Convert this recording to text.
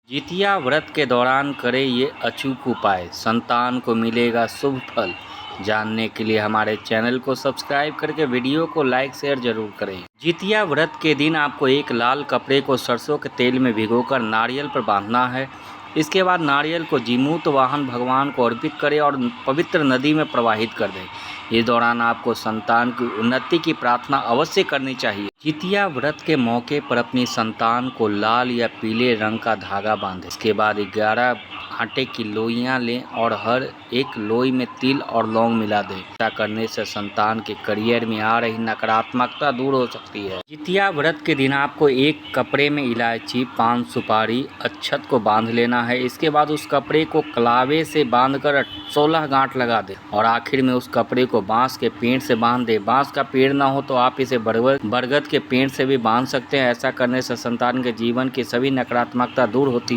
जितिया व्रत के दौरान करें ये अचूक उपाय, संतान को मिलेगा शुभ फल। जानने के लिए हमारे चैनल को सब्सक्राइब करके वीडियो को लाइक शेयर जरूर करें। जितिया व्रत के दिन आपको एक लाल कपड़े को सरसों के तेल में भिगोकर नारियल पर बांधना है। इसके बाद नारियल को जीमूत वाहन भगवान को अर्पित करें और पवित्र नदी में प्रवाहित कर दें। इस दौरान आपको संतान की उन्नति की प्रार्थना अवश्य करनी चाहिए। जितिया व्रत के मौके पर अपनी संतान को लाल या पीले रंग का धागा बांधें। इसके बाद 11 आटे की लोइयां लें और हर एक लोई में तिल और लौंग मिला दें। ऐसा करने से संतान के करियर में आ रही नकारात्मकता दूर हो सकती है। जितिया व्रत के दिन आपको एक कपड़े में इलायची, पान सुपारी, अक्षत को बांध लेना है। इसके बाद उस कपड़े को कलावे से बांधकर 16 गांठ लगा दें और आखिर में उस कपड़े को बांस के पेड़ से बांध दें। बांस का पेड़ ना हो तो आप इसे बरगद के पेड़ से भी बांध सकते हैं। ऐसा करने से संतान के जीवन की सभी नकारात्मकता दूर होती है।